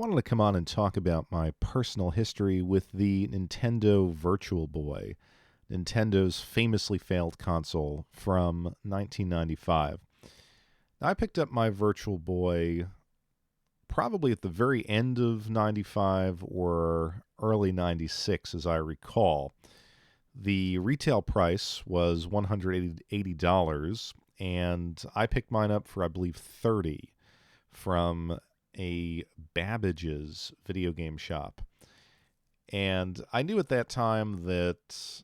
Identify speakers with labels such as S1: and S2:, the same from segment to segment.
S1: I wanted to come on and talk about my personal history with the Nintendo Virtual Boy, Nintendo's famously failed console from 1995. I picked up my Virtual Boy probably at the very end of 95 or early 96, as I recall. The retail price was $180, and I picked mine up for, I believe, 30 from a Babbage's video game shop. And I knew at that time that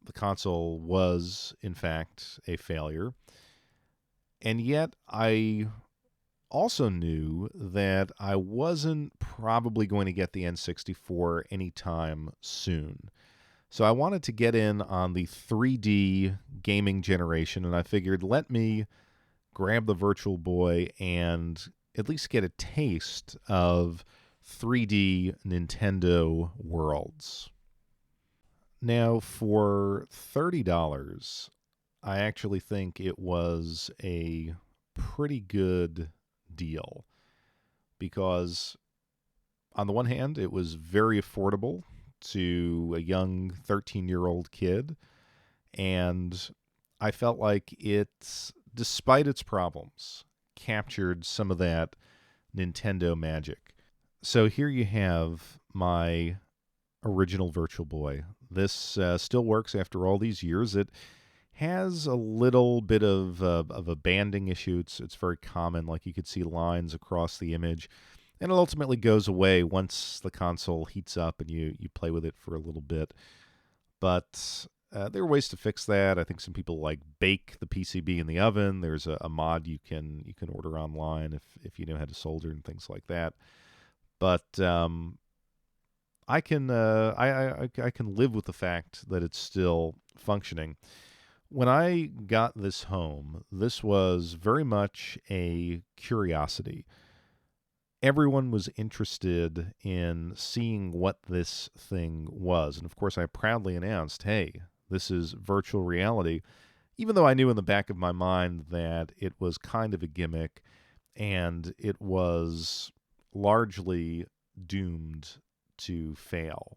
S1: the console was, in fact, a failure. And yet I also knew that I wasn't probably going to get the N64 anytime soon. So I wanted to get in on the 3D gaming generation, and I figured let me grab the Virtual Boy and at least get a taste of 3D Nintendo worlds. Now, for $30, I actually think it was a pretty good deal because, on the one hand, it was very affordable to a young 13-year-old kid, and I felt like it, despite its problems, captured some of that Nintendo magic. So here you have my original Virtual Boy. This still works after all these years. It has a little bit of a banding issue. It's very common. Like you could see lines across the image, and it ultimately goes away once the console heats up and you play with it for a little bit. But there are ways to fix that. I think some people like bake the PCB in the oven. There's a mod you can order online if you know how to solder and things like that. But I can I can live with the fact that it's still functioning. When I got this home, this was very much a curiosity. Everyone was interested in seeing what this thing was. And of course, I proudly announced, hey, this is virtual reality, even though I knew in the back of my mind that it was kind of a gimmick and it was largely doomed to fail.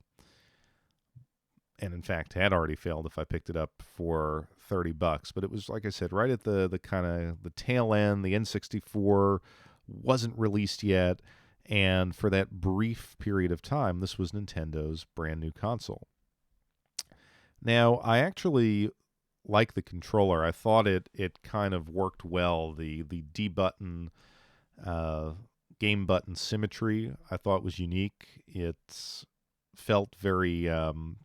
S1: And in fact, had already failed if I picked it up for $30. But it was, like I said, right at the kind of the tail end. The N64 wasn't released yet, and for that brief period of time, this was Nintendo's brand new console. Now, I actually like the controller. I thought it kind of worked well. The D button, uh, game button symmetry, I thought was unique. It felt very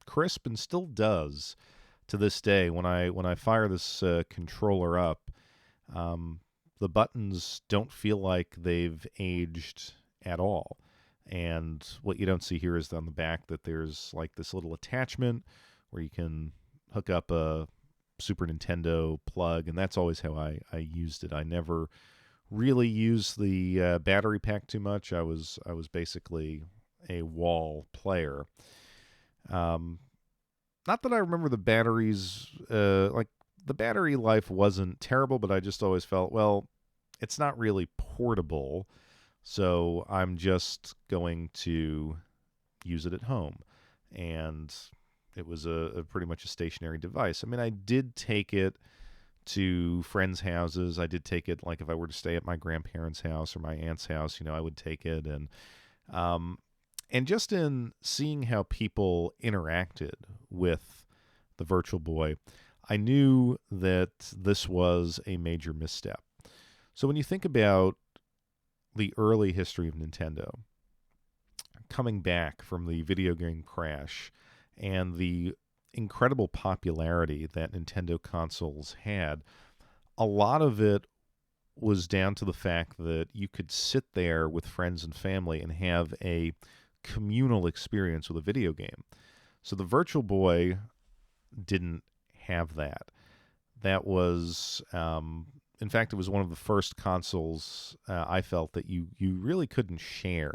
S1: crisp and still does to this day. When I fire this controller up, um, the buttons don't feel like they've aged at all. And what you don't see here is on the back that there's like this little attachment where you can hook up a Super Nintendo plug, and that's always how I used it. I never really used the battery pack too much. I was basically a wall player. Um, Not that I remember the batteries, like the battery life wasn't terrible, but I just always felt, well, it's not really portable, so I'm just going to use it at home. And it was a pretty much a stationary device. I mean, I did take it to friends' houses. I did take it, like if I were to stay at my grandparents' house or my aunt's house, I would take it. Um, and just in seeing how people interacted with the Virtual Boy, I knew that this was a major misstep. So when you think about the early history of Nintendo, coming back from the video game crash and the incredible popularity that Nintendo consoles had, a lot of it was down to the fact that you could sit there with friends and family and have a communal experience with a video game. So the Virtual Boy didn't have that. That was, in fact, it was one of the first consoles I felt that you really couldn't share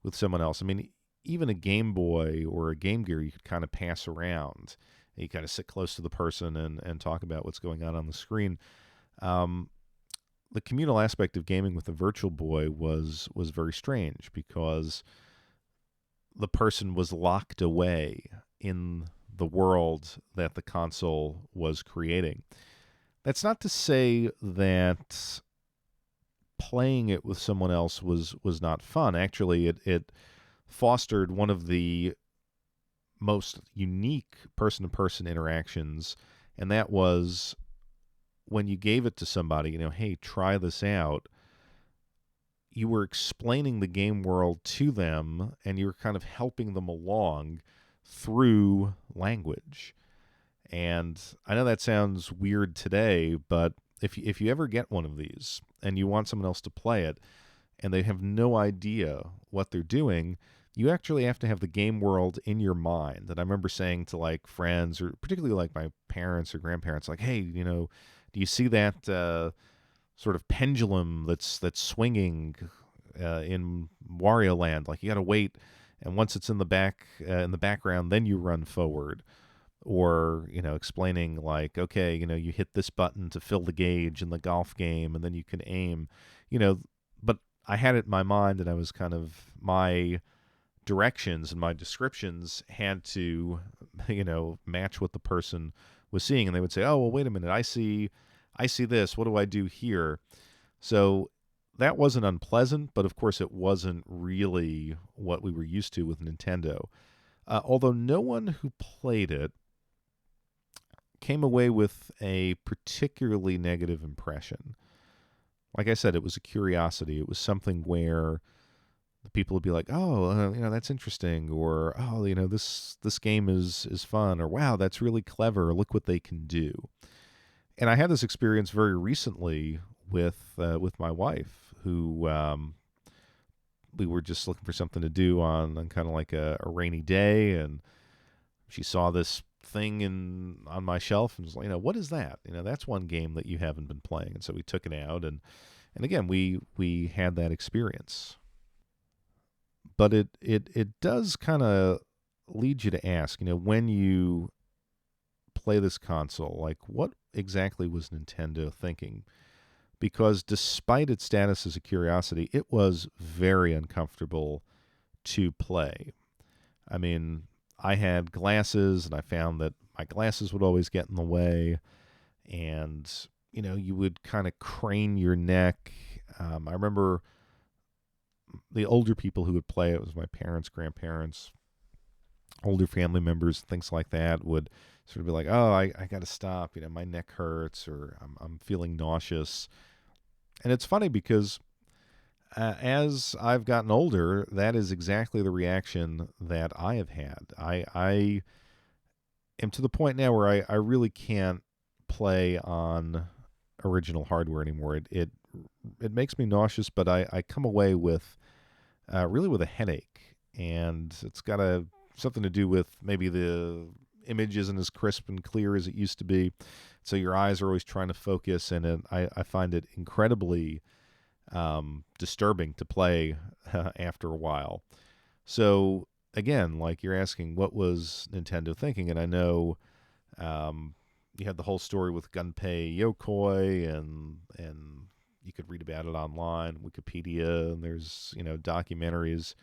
S1: with someone else. I mean, even a Game Boy or a Game Gear, you could kind of pass around. You kind of sit close to the person and talk about what's going on the screen. Um, the communal aspect of gaming with the Virtual Boy was very strange because the person was locked away in the world that the console was creating. That's not to say that playing it with someone else was not fun. Actually, it fostered one of the most unique person-to-person interactions, and that was when you gave it to somebody, hey, try this out. You were explaining the game world to them, and you were kind of helping them along through language. And I know that sounds weird today, but if you ever get one of these and you want someone else to play it and they have no idea what they're doing, you actually have to have the game world in your mind. And I remember saying to like friends, or particularly like my parents or grandparents, like, hey, do you see that sort of pendulum that's swinging in Wario Land? Like, you got to wait, and once it's in the background, then you run forward. Or explaining like, okay, you hit this button to fill the gauge in the golf game, and then you can aim. But I had it in my mind, and I was kind of, my directions and my descriptions had to match what the person was seeing, and they would say, oh, well, wait a minute, I see this, what do I do here? So that wasn't unpleasant, but of course it wasn't really what we were used to with Nintendo. Although no one who played it came away with a particularly negative impression. Like I said, it was a curiosity. It was something where the people would be like, oh, that's interesting, or, oh, this game is fun, or, wow, that's really clever, look what they can do. And I had this experience very recently with my wife, who we were just looking for something to do on kind of like a rainy day, and she saw this thing on my shelf and was like, what is that? That's one game that you haven't been playing. And so we took it out, and again, we had that experience. But it does kind of lead you to ask, when you play this console, like, what exactly was Nintendo thinking? Because despite its status as a curiosity, it was very uncomfortable to play. I mean, I had glasses, and I found that my glasses would always get in the way, and you would kind of crane your neck. I remember the older people who would play it, was my parents, grandparents, older family members, things like that, would sort of be like, oh, I got to stop, my neck hurts, or I'm feeling nauseous. And it's funny because as I've gotten older, that is exactly the reaction that I have had. I am to the point now where I really can't play on original hardware anymore. It makes me nauseous, but I come away with really with a headache, and it's got something to do with maybe the image isn't as crisp and clear as it used to be, so your eyes are always trying to focus, and I find it incredibly disturbing to play after a while. So again, like you're asking, what was Nintendo thinking? And I know you had the whole story with Gunpei Yokoi, and you could read about it online, Wikipedia, and there's documentaries.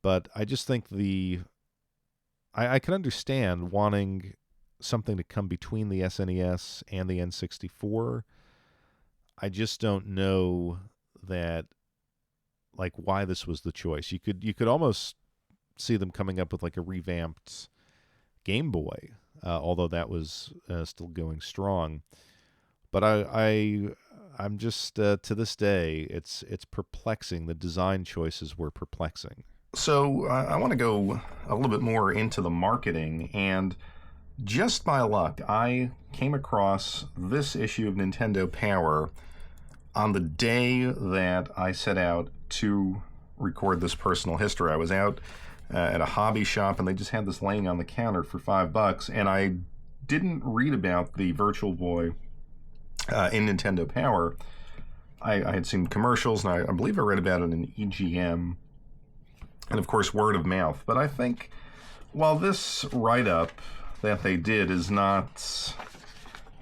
S1: But I just think I can understand wanting something to come between the SNES and the N64. I just don't know that, like, why this was the choice. You could almost see them coming up with like a revamped Game Boy, although that was still going strong. But I'm just to this day, it's perplexing. The design choices were perplexing. So I want to go a little bit more into the marketing, and just by luck, I came across this issue of Nintendo Power on the day that I set out to record this personal history. I was out at a hobby shop, and they just had this laying on the counter for $5, and I didn't read about the Virtual Boy in Nintendo Power. I had seen commercials, and I believe I read about it in EGM, and of course word of mouth. But I think while this write-up that they did is not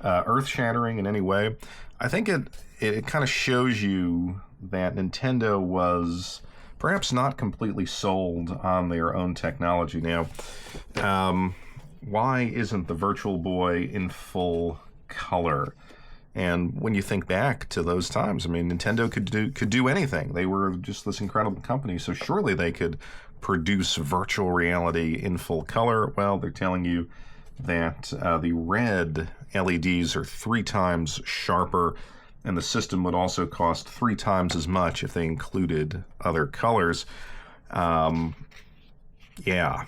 S1: earth-shattering in any way, I think it it kind of shows you that Nintendo was perhaps not completely sold on their own technology. Now, why isn't the Virtual Boy in full color? And when you think back to those times, I mean, Nintendo could do anything. They were just this incredible company, so surely they could produce virtual reality in full color. Well, they're telling you that the red LEDs are 3 times sharper, and the system would also cost 3 times as much if they included other colors. Yeah.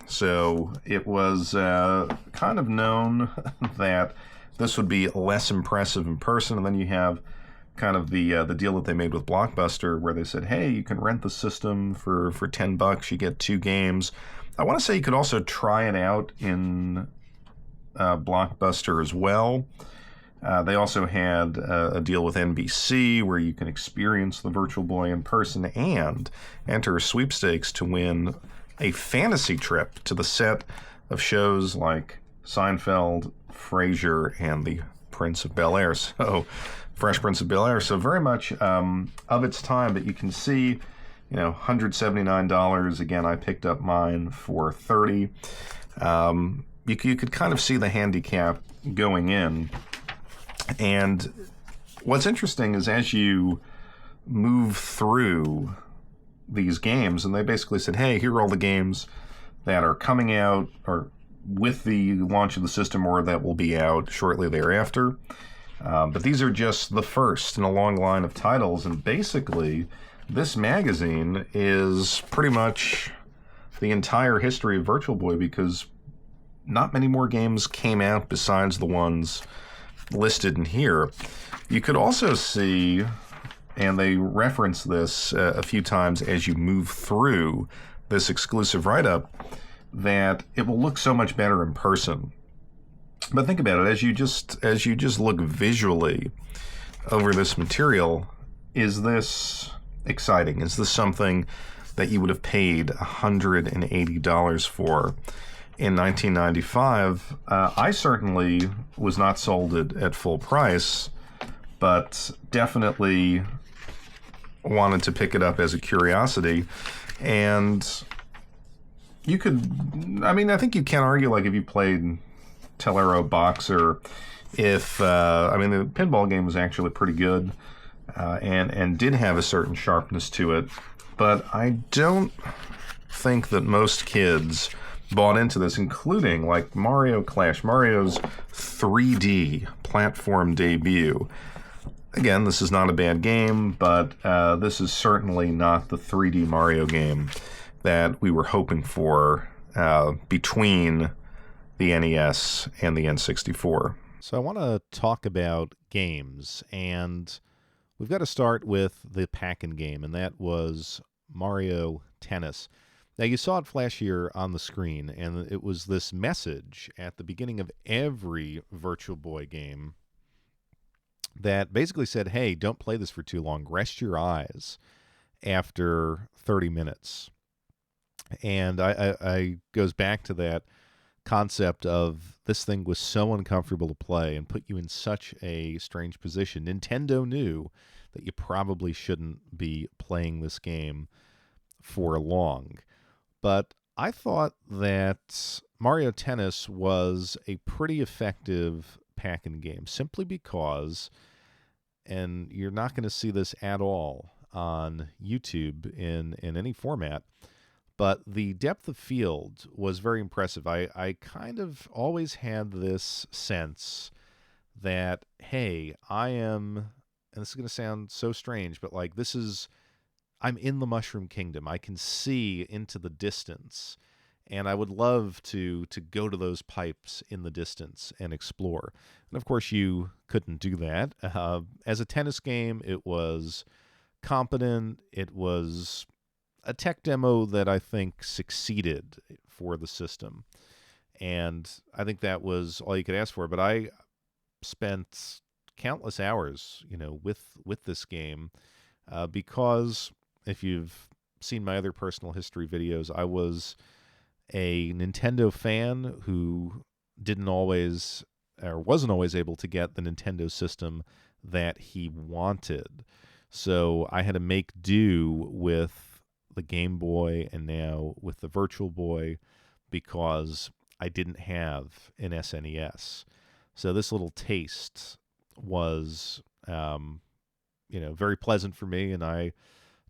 S1: So it was kind of known that this would be less impressive in person. And then you have kind of the deal that they made with Blockbuster, where they said, hey, you can rent the system for $10. You get 2 games. I want to say you could also try it out in Blockbuster as well. They also had a deal with NBC where you can experience the Virtual Boy in person and enter sweepstakes to win a fantasy trip to the set of shows like Seinfeld, Frasier, and the Prince of Bel-Air. So, Fresh Prince of Bel-Air. So very much of its time, but you can see, $179. Again, I picked up mine for $30. You could kind of see the handicap going in. And what's interesting is as you move through these games, and they basically said, hey, here are all the games that are coming out or with the launch of the system or that will be out shortly thereafter. But these are just the first in a long line of titles, and basically this magazine is pretty much the entire history of Virtual Boy, because not many more games came out besides the ones listed in here. You could also see, and they reference this a few times as you move through this exclusive write-up, that it will look so much better in person. But think about it, as you just look visually over this material, is this exciting? Is this something that you would have paid $180 for in 1995? I certainly was not sold at full price, but definitely wanted to pick it up as a curiosity. And you could, I think you can argue, like, if you played Tellero Boxer, if, the pinball game was actually pretty good, and did have a certain sharpness to it, but I don't think that most kids bought into this, including, like, Mario Clash, Mario's 3D platform debut. Again, this is not a bad game, but this is certainly not the 3D Mario game that we were hoping for between the NES and the N64. So I want to talk about games, and we've got to start with the Pac-In game, and that was Mario Tennis. Now, you saw it flash here on the screen, and it was this message at the beginning of every Virtual Boy game that basically said, hey, don't play this for too long. Rest your eyes after 30 minutes. And I goes back to that concept of this thing was so uncomfortable to play and put you in such a strange position. Nintendo knew that you probably shouldn't be playing this game for long. But I thought that Mario Tennis was a pretty effective Pac-In game, simply because, and you're not going to see this at all on YouTube in any format, but the depth of field was very impressive. I kind of always had this sense that, hey, I am, and this is going to sound so strange, but like I'm in the Mushroom Kingdom. I can see into the distance, and I would love to go to those pipes in the distance and explore. And of course, you couldn't do that. As a tennis game, it was competent. It was a tech demo that I think succeeded for the system. And I think that was all you could ask for. But I spent countless hours, with this game, because if you've seen my other personal history videos, I was a Nintendo fan who wasn't always able to get the Nintendo system that he wanted. So I had to make do with the Game Boy and now with the Virtual Boy because I didn't have an SNES. So this little taste was, very pleasant for me, and I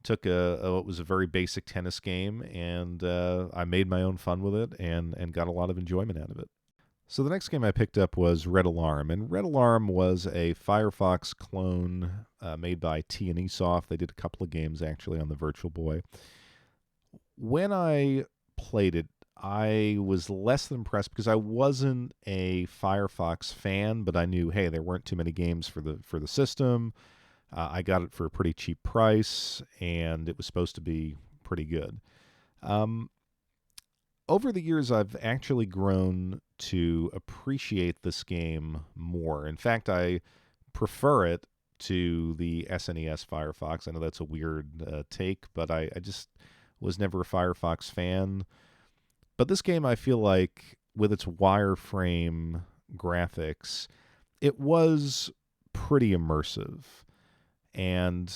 S1: took what was a very basic tennis game, and I made my own fun with it and got a lot of enjoyment out of it. So the next game I picked up was Red Alarm, and Red Alarm was a Firefox clone made by T&E Soft. They did a couple of games actually on the Virtual Boy. When I played it, I was less than impressed because I wasn't a Firefox fan, but I knew, hey, there weren't too many games for the system. I got it for a pretty cheap price, and it was supposed to be pretty good. Over the years, I've actually grown to appreciate this game more. In fact, I prefer it to the SNES Firefox. I know that's a weird take, but I just was never a Firefox fan. But this game, I feel like, with its wireframe graphics, it was pretty immersive. And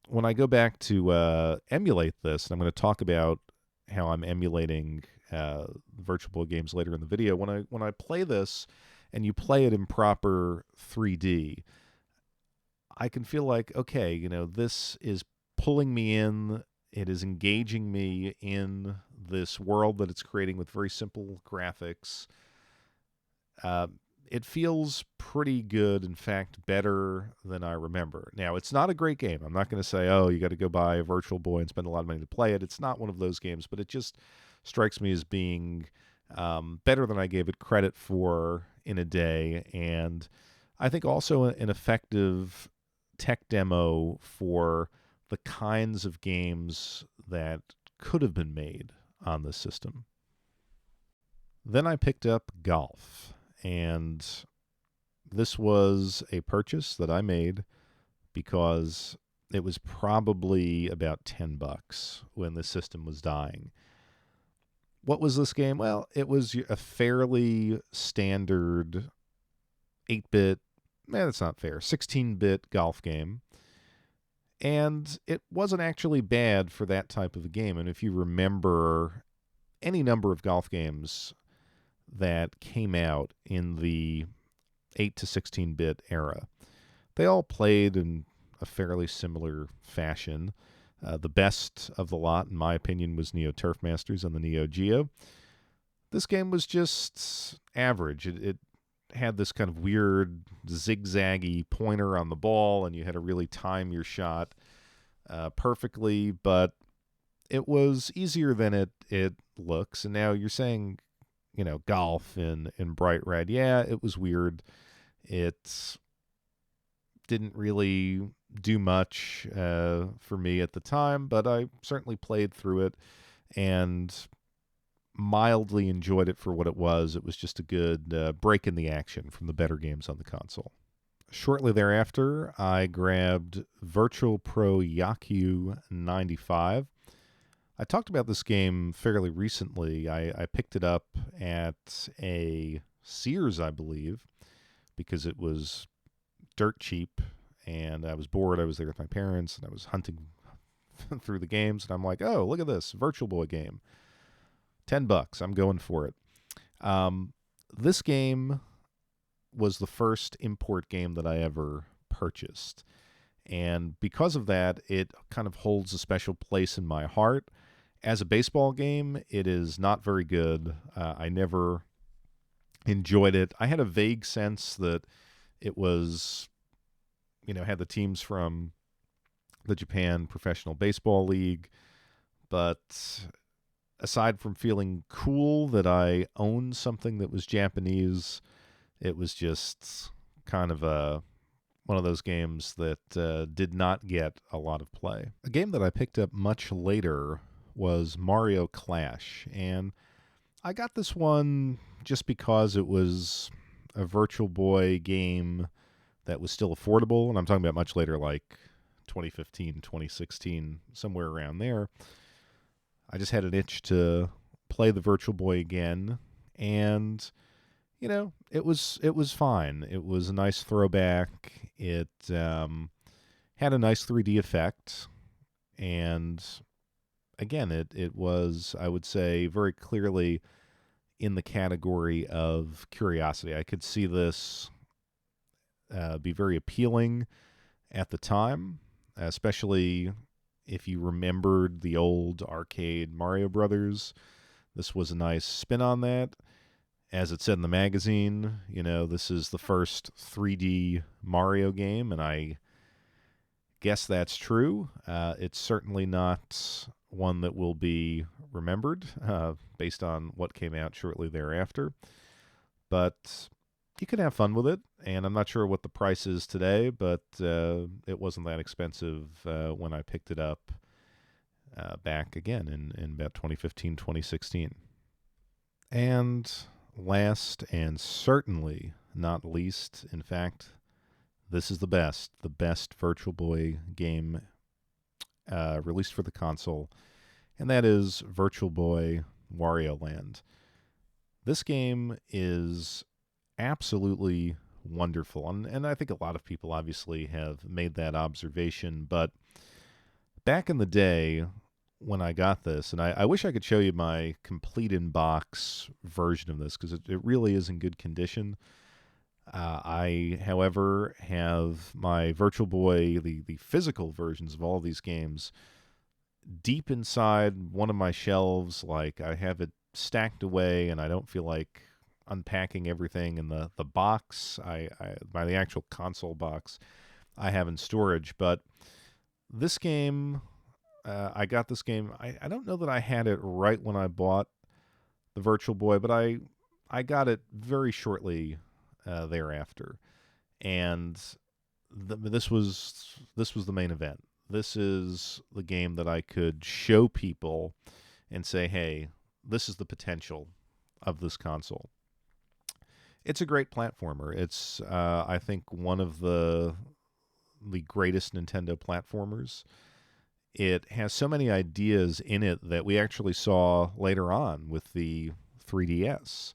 S1: when I go back to emulate this, and I'm going to talk about how I'm emulating Virtual Boy games later in the video. When I play this, and you play it in proper 3D, I can feel like, okay, this is pulling me in. It is engaging me in this world that it's creating with very simple graphics. It feels pretty good, in fact, better than I remember. Now, it's not a great game. I'm not going to say, oh, you got to go buy a Virtual Boy and spend a lot of money to play it. It's not one of those games, but it just strikes me as being better than I gave it credit for in a day. And I think also an effective tech demo for the kinds of games that could have been made on this system. Then I picked up Golf. And this was a purchase that I made because it was probably about $10 when the system was dying. What was this game? Well, it was a fairly standard 8-bit, that's not fair, 16-bit golf game. And it wasn't actually bad for that type of a game. And if you remember any number of golf games that came out in the 8 to 16-bit era, they all played in a fairly similar fashion. The best of the lot, in my opinion, was Neo Turf Masters on the Neo Geo. This game was just average. It had this kind of weird zigzaggy pointer on the ball, and you had to really time your shot perfectly, but it was easier than it looks. And now you're saying, golf in bright red. Yeah, it was weird. It didn't really do much for me at the time, but I certainly played through it and mildly enjoyed it for what it was. It was just a good break in the action from the better games on the console. Shortly thereafter, I grabbed Virtual Pro Yaku 95. I talked about this game fairly recently. I picked it up at a Sears, I believe, because it was dirt cheap, and I was bored. I was there with my parents, and I was hunting through the games, and I'm like, oh, look at this Virtual Boy game. $10. I'm going for it. This game was the first import game that I ever purchased. And because of that, it kind of holds a special place in my heart. As a baseball game, it is not very good. I never enjoyed it. I had a vague sense that it was, had the teams from the Japan Professional Baseball League. But aside from feeling cool that I owned something that was Japanese, it was just kind of one of those games that did not get a lot of play. A game that I picked up much later was Mario Clash, and I got this one just because it was a Virtual Boy game that was still affordable, and I'm talking about much later, like 2015, 2016, somewhere around there. I just had an itch to play the Virtual Boy again, and it was fine. It was a nice throwback. It had a nice 3D effect, and again, it was, I would say, very clearly in the category of curiosity. I could see this be very appealing at the time, especially if you remembered the old arcade Mario Brothers. This was a nice spin on that. As it said in the magazine, this is the first 3D Mario game, and I guess that's true. It's certainly not one that will be remembered based on what came out shortly thereafter. But you can have fun with it, and I'm not sure what the price is today, but it wasn't that expensive when I picked it up back again in about 2015, 2016. And last and certainly not least, in fact, this is the best Virtual Boy game released for the console, and that is Virtual Boy Wario Land. This game is absolutely wonderful, and I think a lot of people obviously have made that observation, but back in the day when I got this, and I wish I could show you my complete in-box version of this because it really is in good condition. I, however, have my Virtual Boy, the physical versions of all these games, deep inside one of my shelves. Like, I have it stacked away, and I don't feel like unpacking everything in the box. By the actual console box, I have in storage. But this game, I got this game. I don't know that I had it right when I bought the Virtual Boy, but I got it very shortly thereafter, and this was the main event. This is the game that I could show people and say, "Hey, this is the potential of this console." It's a great platformer. It's I think one of the greatest Nintendo platformers. It has so many ideas in it that we actually saw later on with the 3DS.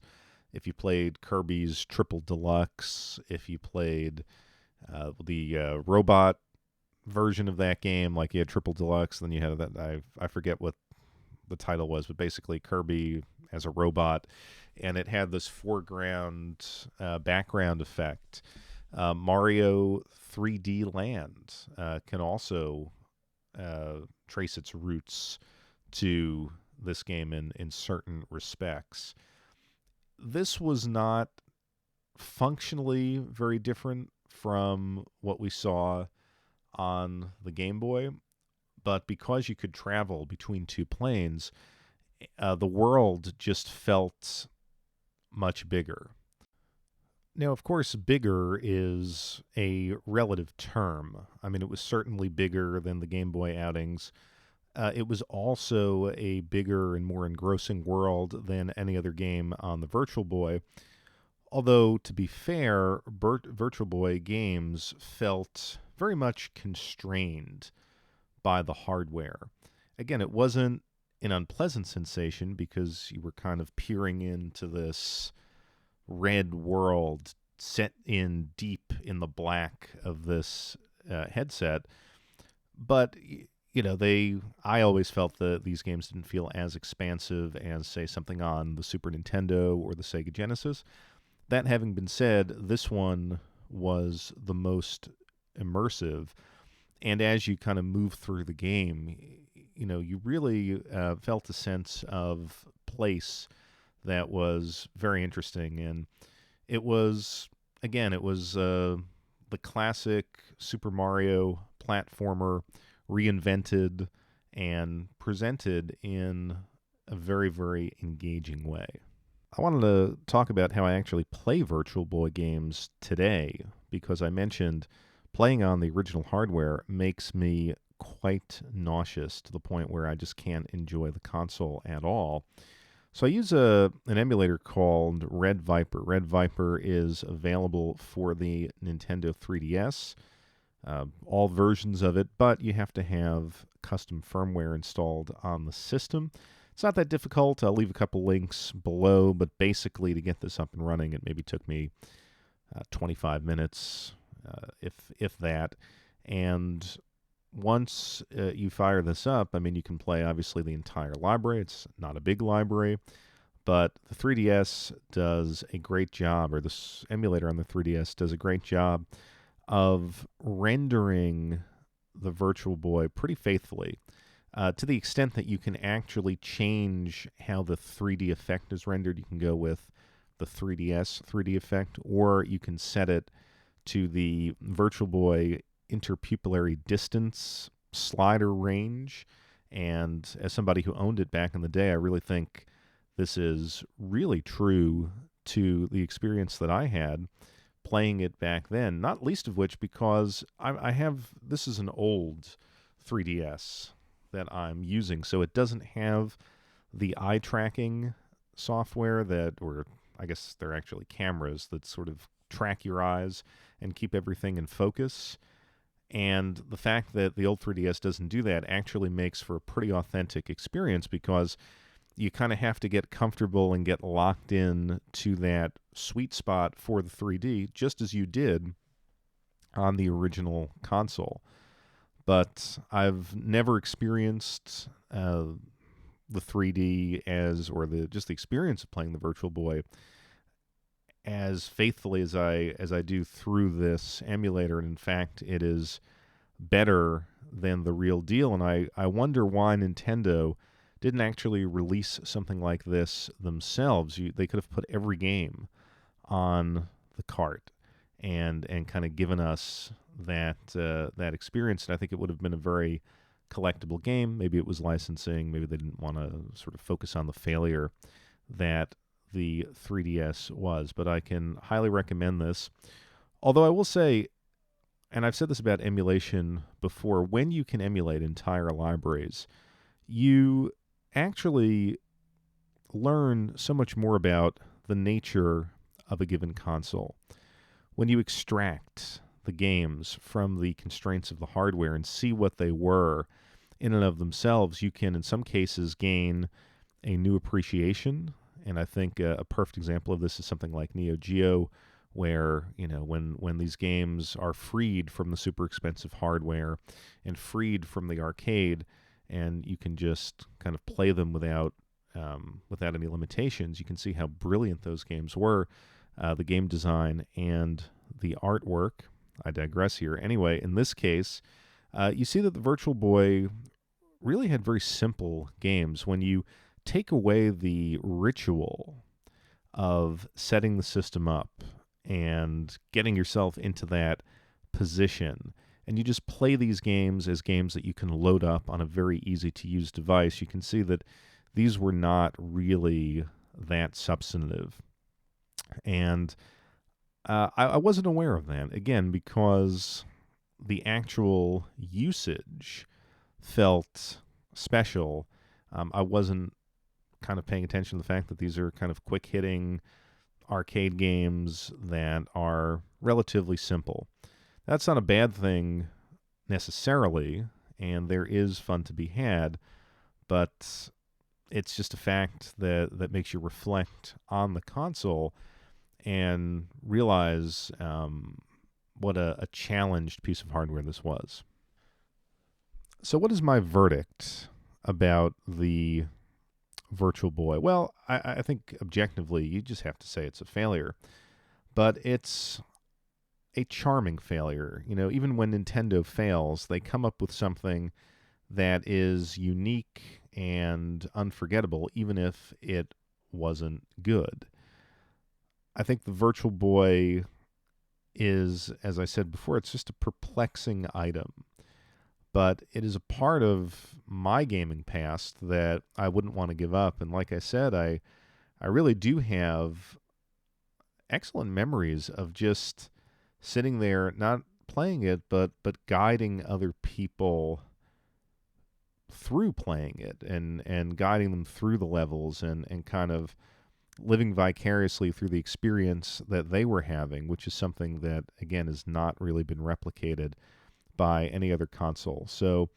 S1: If you played Kirby's Triple Deluxe, if you played the robot version of that game, like you had Triple Deluxe, then you had that, I forget what the title was, but basically Kirby as a robot, and it had this foreground background effect. Mario 3D Land can also trace its roots to this game in certain respects. This was not functionally very different from what we saw on the Game Boy, but because you could travel between two planes, the world just felt much bigger. Now, of course, bigger is a relative term. I mean, it was certainly bigger than the Game Boy outings. It was also a bigger and more engrossing world than any other game on the Virtual Boy. Although, to be fair, Virtual Boy games felt very much constrained by the hardware. Again, it wasn't an unpleasant sensation because you were kind of peering into this red world set in deep in the black of this headset. But I always felt that these games didn't feel as expansive as, say, something on the Super Nintendo or the Sega Genesis. That having been said, this one was the most immersive, and as you kind of move through the game, you really felt a sense of place that was very interesting. And it was, again, the classic Super Mario platformer reinvented and presented in a very, very engaging way. I wanted to talk about how I actually play Virtual Boy games today, because I mentioned playing on the original hardware makes me quite nauseous to the point where I just can't enjoy the console at all. So I use an emulator called Red Viper. Red Viper is available for the Nintendo 3DS, all versions of it, but you have to have custom firmware installed on the system It's not that difficult. I'll leave a couple links below, but basically to get this up and running, it maybe took me 25 minutes, if that. And once you fire this up, I mean, you can play obviously the entire library. It's not a big library, but the 3DS does a great job, or this emulator on the 3DS does a great job of rendering the Virtual Boy pretty faithfully. To the extent that you can actually change how the 3D effect is rendered. You can go with the 3DS 3D effect, or you can set it to the Virtual Boy interpupillary distance slider range. And as somebody who owned it back in the day, I really think this is really true to the experience that I had playing it back then, not least of which because I have, this is an old 3DS that I'm using, so it doesn't have the eye tracking software that, or I guess they're actually cameras that sort of track your eyes and keep everything in focus. And the fact that the old 3DS doesn't do that actually makes for a pretty authentic experience, because you kind of have to get comfortable and get locked in to that sweet spot for the 3D, just as you did on the original console. But I've never experienced the 3D as, or just the experience of playing the Virtual Boy as faithfully as I do through this emulator. And in fact, it is better than the real deal. And I wonder why Nintendo didn't actually release something like this themselves. They could have put every game on the cart and kind of given us that experience. And I think it would have been a very collectible game. Maybe it was licensing. Maybe they didn't want to sort of focus on the failure that the 3DS was. But I can highly recommend this. Although I will say, and I've said this about emulation before, when you can emulate entire libraries, you actually learn so much more about the nature of a given console. When you extract the games from the constraints of the hardware and see what they were in and of themselves, you can, in some cases, gain a new appreciation. And I think a perfect example of this is something like Neo Geo, where, you know, when these games are freed from the super expensive hardware and freed from the arcade, and you can just kind of play them without any limitations, you can see how brilliant those games were, the game design and the artwork. I digress here. Anyway, in this case, you see that the Virtual Boy really had very simple games. When you take away the ritual of setting the system up and getting yourself into that position, and you just play these games as games that you can load up on a very easy-to-use device, you can see that these were not really that substantive. And I wasn't aware of that, again, because the actual usage felt special. I wasn't kind of paying attention to the fact that these are kind of quick-hitting arcade games that are relatively simple. That's not a bad thing necessarily, and there is fun to be had, but it's just a fact that makes you reflect on the console and realize what a challenged piece of hardware this was. So what is my verdict about the Virtual Boy? Well, I think objectively you just have to say it's a failure, but it's a charming failure. You know, even when Nintendo fails, they come up with something that is unique and unforgettable, even if it wasn't good. I think the Virtual Boy is, as I said before, it's just a perplexing item. But it is a part of my gaming past that I wouldn't want to give up. And like I said, I really do have excellent memories of just sitting there, not playing it, but guiding other people through playing it and guiding them through the levels and kind of living vicariously through the experience that they were having, which is something that, again, has not really been replicated by any other console. So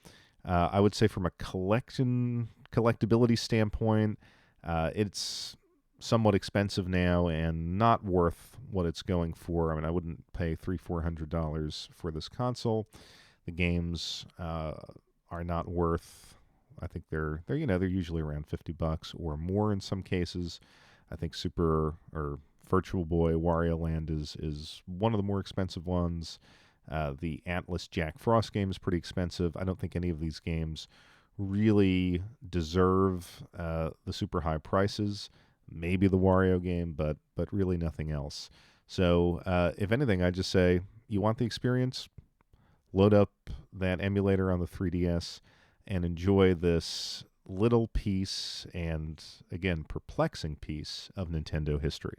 S1: I would say from a collection collectability standpoint, it's somewhat expensive now and not worth what it's going for. I mean, I wouldn't pay $300-400 for this console. The games are not worth. I think they're they're usually around $50 or more in some cases. I think Super or Virtual Boy Wario Land is one of the more expensive ones. The Atlas Jack Frost game is pretty expensive. I don't think any of these games really deserve the super high prices. Maybe the Wario game, but really nothing else. So if anything, I just say you want the experience, load up that emulator on the 3DS and enjoy this little piece and again perplexing piece of Nintendo history.